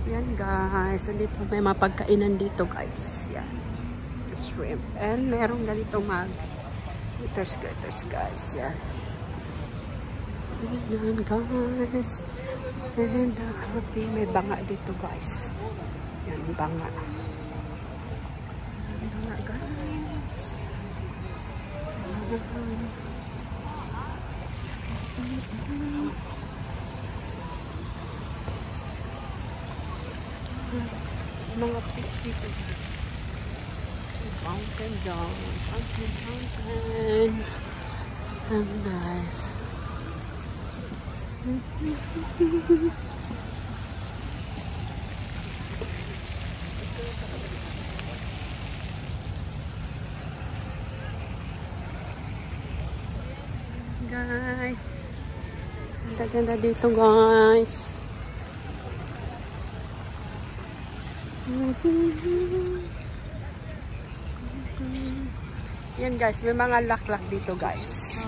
Yan guys, dito may mga pagkainan dito guys. Yan, shrimp. And merong ganito gators guys. Yan. Yan guys. And may banga dito guys. Yan, banga. Banga guys. Mga fish dito guys. Fountain down. Fountain. And nice. Guys, ganda dito guys. Yan guys, may mga laklak dito guys.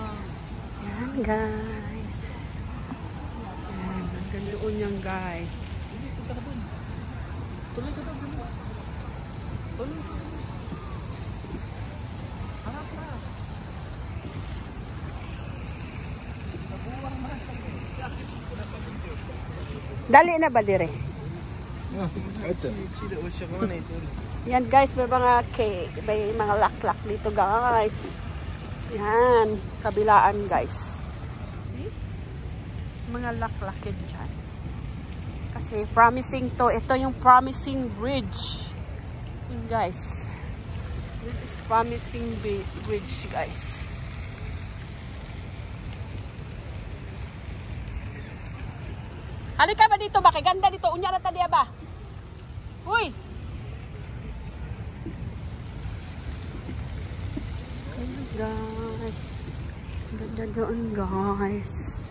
Yan guys. Yan, hanggang doon yan guys. Tuloy ka doon. Harap na. Dali na ba dire? Yan guys, may mga cake, may mga laklak dito guys. Yan, kabilaan guys. See? Mga laklakin dyan. Kasi promising to. Ito yung promising bridge. Yan guys. This is promising bridge guys. Halika ba dito ba? Kay ganda dito. Unya na tadiya ba? Uy! Guys. Ganda doon guys.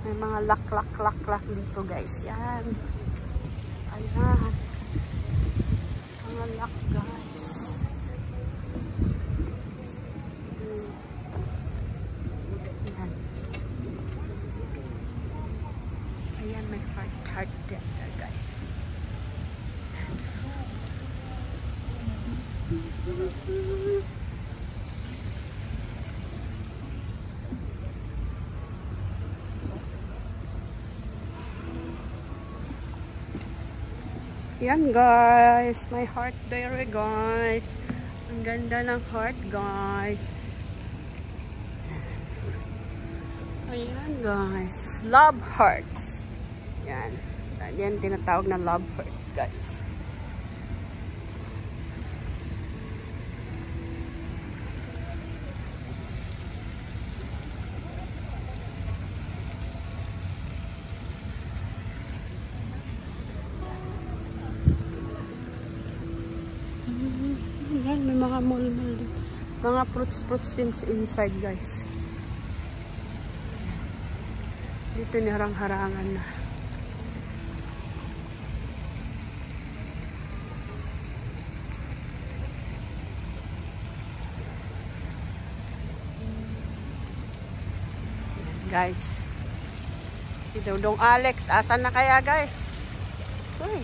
May mga laklak dito guys. Yan. Ayan. Mga lak guys. Ayan. Ayan, may heart dito guys. Yan guys, my heart diary guys. Ang ganda ng heart guys. Ayan guys, love hearts. Yan, yan tinatawag na love hearts guys. Yan, may mga mall din. Mga fruits din inside guys. Dito nirang-harangan na. Guys. Si Dodong Alex, asan na kaya guys? Uy.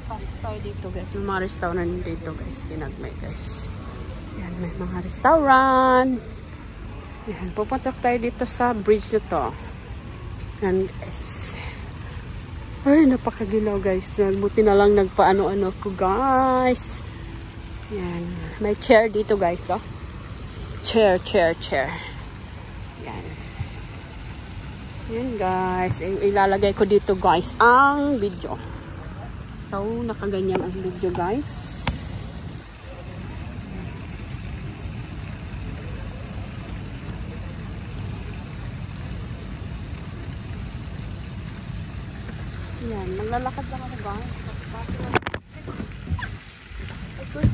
Pasok tayo dito guys. May mga restaurant dito guys. Kinagmay guys. Yan, may mga restaurant. Yan, pupuntok tayo dito sa bridge na to. Yan guys. Ay, napakaginaw guys. Buti na lang nagpaano-ano ko guys. Yan. May chair dito guys. Oh. Chair. Yan. Yan guys. Ilalagay ko dito guys ang video. So, nakaganyan ang video guys. Yan, maglalakad lang ako guys. Okay.